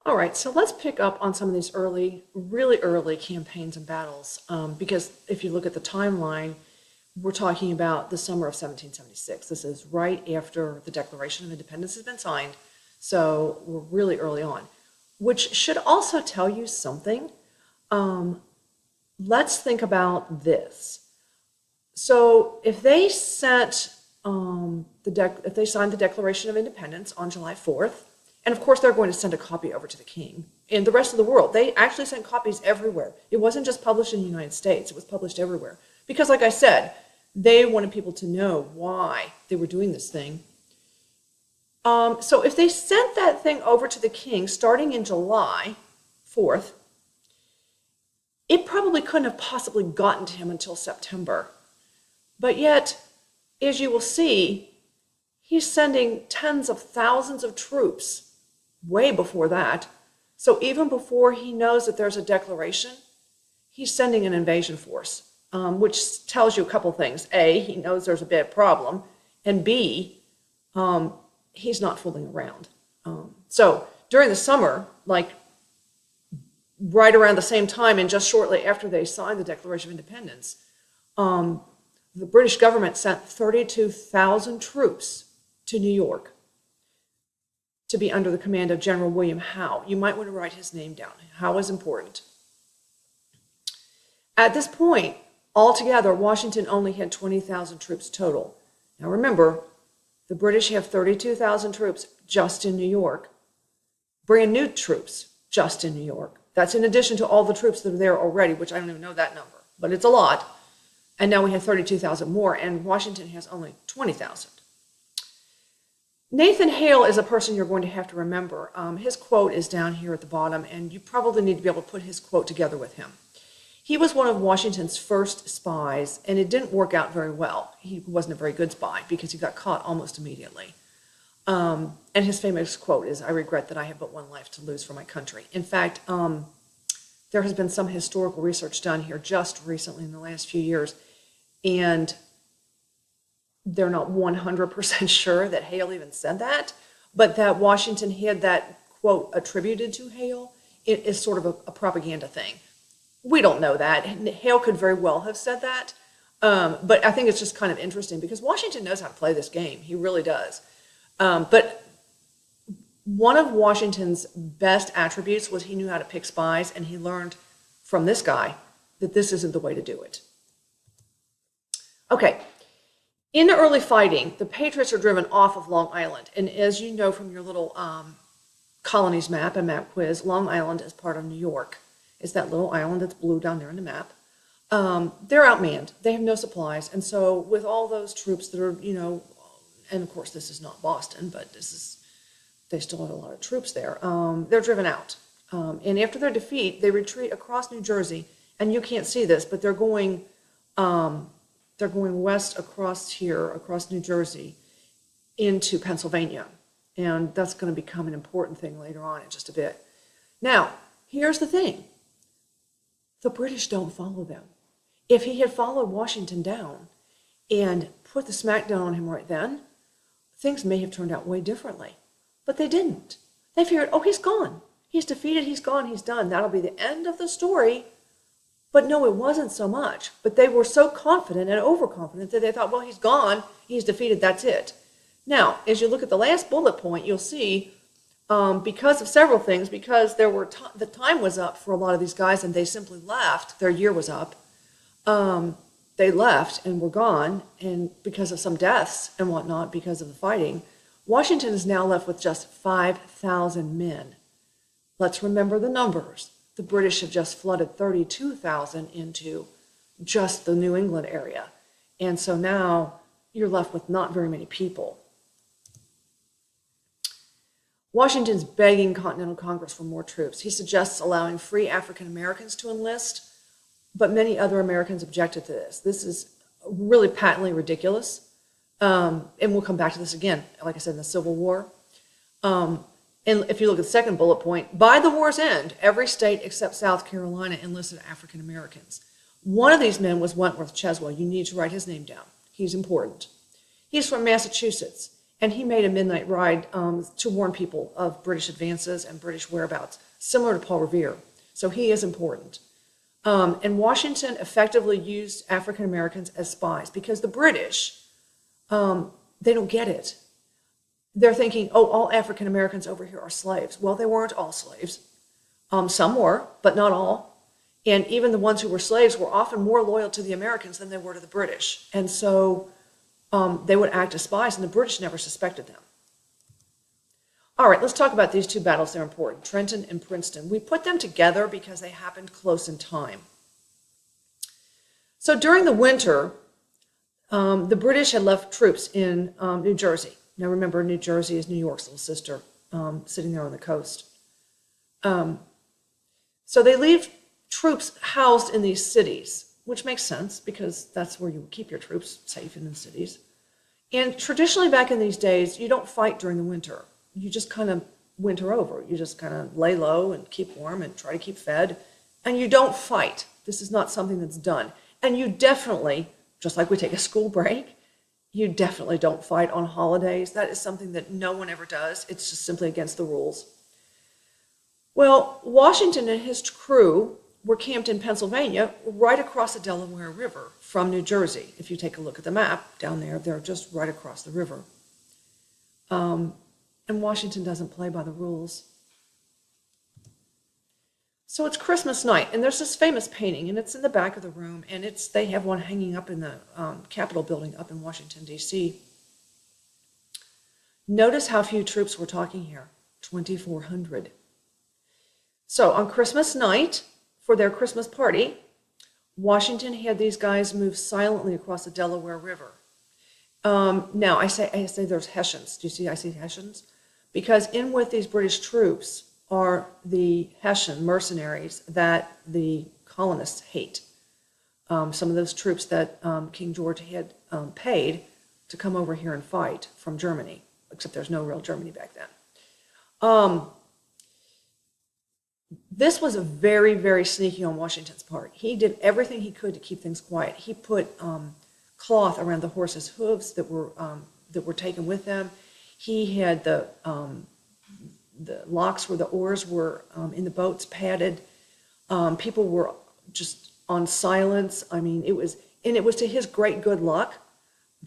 All right, so let's pick up on some of these early, really early campaigns and battles, because if you look at the timeline, we're talking about the summer of 1776. This is right after the Declaration of Independence has been signed, so we're really early on, which should also tell you something. Let's think about this. So if they sent if they signed the Declaration of Independence on July 4th, and of course they're going to send a copy over to the king and the rest of the world. They actually sent copies everywhere. It wasn't just published in the United States, it was published everywhere. Because like I said, they wanted people to know why they were doing this thing. So if they sent that thing over to the king starting in July 4th, it probably couldn't have possibly gotten to him until September. But yet, as you will see, he's sending tens of thousands of troops way before that. So even before he knows that there's a declaration, he's sending an invasion force, which tells you a couple things. A, he knows there's a big problem, and B, he's not fooling around. So during the summer, like right around the same time and just shortly after they signed the Declaration of Independence, the British government sent 32,000 troops to New York to be under the command of General William Howe. You might want to write his name down. Howe is important. At this point, altogether, Washington only had 20,000 troops total. Now remember, the British have 32,000 troops just in New York, brand new troops just in New York. That's in addition to all the troops that are there already, which I don't even know that number, but it's a lot. And now we have 32,000 more, and Washington has only 20,000. Nathan Hale is a person you're going to have to remember. His quote is down here at the bottom, and you probably need to be able to put his quote together with him. He was one of Washington's first spies, and it didn't work out very well. He wasn't a very good spy because he got caught almost immediately. And his famous quote is, "I regret that I have but one life to lose for my country." In fact, there has been some historical research done here just recently in the last few years, and they're not 100% sure that Hale even said that, but that Washington had that quote attributed to Hale. It is sort of a propaganda thing. We don't know that. Hale could very well have said that, but I think it's just kind of interesting because Washington knows how to play this game. He really does. But one of Washington's best attributes was he knew how to pick spies, and he learned from this guy that this isn't the way to do it. Okay. In the early fighting, the Patriots are driven off of Long Island. And as you know from your little colonies map and map quiz, Long Island is part of New York. It's that little island that's blue down there in the map. They're outmanned. They have no supplies. And so with all those troops that are, and of course this is not Boston, but they still have a lot of troops there. They're driven out. And after their defeat, they retreat across New Jersey. And you can't see this, but they're going west across here, across New Jersey, into Pennsylvania. And that's going to become an important thing later on in just a bit. Now, here's the thing. The British don't follow them. If he had followed Washington down and put the smackdown on him right then, things may have turned out way differently. But they didn't. They figured, oh, he's gone. He's defeated, he's gone, he's done. That'll be the end of the story. But no, it wasn't so much. But they were so confident and overconfident that they thought, well, he's gone, he's defeated, that's it. Now, as you look at the last bullet point, you'll see, because of several things, because the time was up for a lot of these guys and they simply left, their year was up, they left and were gone, and because of some deaths and whatnot, because of the fighting, Washington is now left with just 5,000 men. Let's remember the numbers. The British have just flooded 32,000 into just the New England area. And so now you're left with not very many people. Washington's begging Continental Congress for more troops. He suggests allowing free African Americans to enlist, but many other Americans objected to this. This is really patently ridiculous. And we'll come back to this again, like I said, in the Civil War. And if you look at the second bullet point, by the war's end, every state except South Carolina enlisted African Americans. One of these men was Wentworth Cheswell. You need to write his name down. He's important. He's from Massachusetts. And he made a midnight ride to warn people of British advances and British whereabouts, similar to Paul Revere. So he is important. And Washington effectively used African Americans as spies because the British, they don't get it. They're thinking, oh, all African Americans over here are slaves. Well, they weren't all slaves. Some were, but not all. And even the ones who were slaves were often more loyal to the Americans than they were to the British. And so they would act as spies, and the British never suspected them. All right, let's talk about these two battles. They're important, Trenton and Princeton. We put them together because they happened close in time. So during the winter, the British had left troops in New Jersey. Now remember, New Jersey is New York's little sister, sitting there on the coast. So they leave troops housed in these cities, which makes sense because that's where you keep your troops safe, in the cities. And traditionally back in these days, you don't fight during the winter. You just kind of winter over. You just kind of lay low and keep warm and try to keep fed. And you don't fight. This is not something that's done. And you definitely, just like we take a school break, you definitely don't fight on holidays. That is something that no one ever does. It's just simply against the rules. Well, Washington and his crew were camped in Pennsylvania, right across the Delaware River from New Jersey. If you take a look at the map down there, they're just right across the river. And Washington doesn't play by the rules. So it's Christmas night, and there's this famous painting, and it's in the back of the room, and they have one hanging up in the Capitol building up in Washington, D.C. Notice how few troops we're talking here, 2,400. So on Christmas night, for their Christmas party, Washington had these guys move silently across the Delaware River. Now, I say there's Hessians. Do you see I see Hessians? Because in with these British troops are the Hessian mercenaries that the colonists hate. Some of those troops that King George had paid to come over here and fight from Germany, except there's no real Germany back then. This was a very, very sneaky on Washington's part. He did everything he could to keep things quiet. He put cloth around the horses' hooves that were taken with them. He had the locks where the oars were in the boats padded. People were just on silence. I mean, it was to his great good luck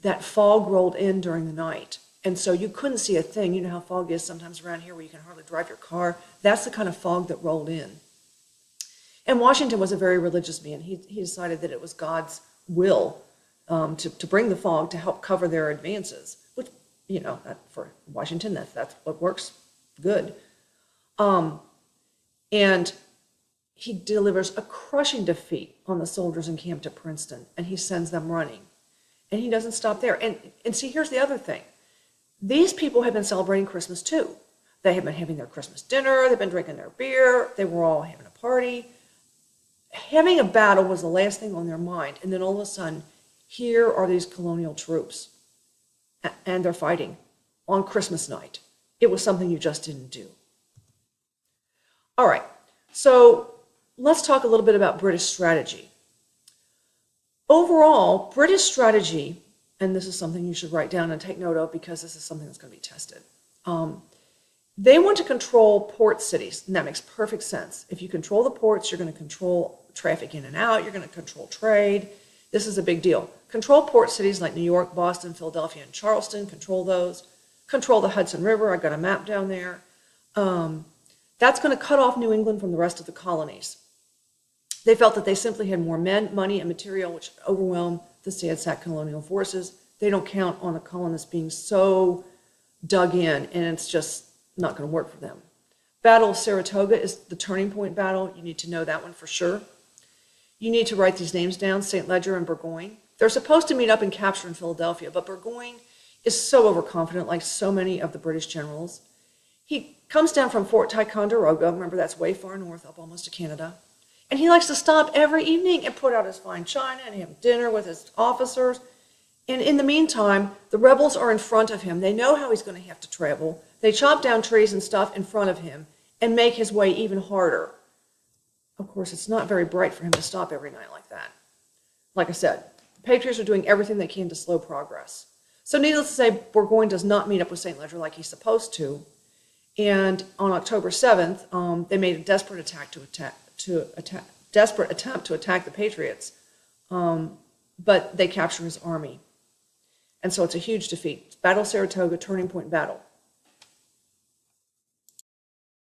that fog rolled in during the night. And so you couldn't see a thing. You know how fog is sometimes around here where you can hardly drive your car. That's the kind of fog that rolled in. And Washington was a very religious man. He decided that it was God's will to bring the fog to help cover their advances, which, you know, for Washington, that's what works good. And he delivers a crushing defeat on the soldiers encamped at Princeton, and he sends them running. And he doesn't stop there. And see, here's the other thing. These people have been celebrating Christmas too. They have been having their Christmas dinner, they've been drinking their beer, they were all having a party. Having a battle was the last thing on their mind, and then all of a sudden, here are these colonial troops, and they're fighting on Christmas night. It was something you just didn't do. All right, so let's talk a little bit about British strategy. Overall, British strategy, and this is something you should write down and take note of because this is something that's going to be tested. They want to control port cities, and that makes perfect sense. If you control the ports, you're going to control traffic in and out, you're going to control trade. This is a big deal. Control port cities like New York, Boston, Philadelphia, and Charleston, control those. Control the Hudson River, I've got a map down there. That's going to cut off New England from the rest of the colonies. They felt that they simply had more men, money, and material, which overwhelmed the sad sack colonial forces. They don't count on the colonists being so dug in, and it's just not going to work for them. Battle of Saratoga is the turning point battle. You need to know that one for sure. You need to write these names down, St. Ledger and Burgoyne. They're supposed to meet up and capture in Philadelphia, but Burgoyne is so overconfident, like so many of the British generals. He comes down from Fort Ticonderoga, remember that's way far north, up almost to Canada, and he likes to stop every evening and put out his fine china and have dinner with his officers. And in the meantime, the rebels are in front of him. They know how he's going to have to travel. They chop down trees and stuff in front of him and make his way even harder. Of course, it's not very bright for him to stop every night like that. Like I said, the Patriots are doing everything they can to slow progress. So needless to say, Burgoyne does not meet up with St. Ledger like he's supposed to. And on October 7th, they made a desperate attempt to attack the Patriots, but they capture his army. And so it's a huge defeat. Battle of Saratoga, turning point battle.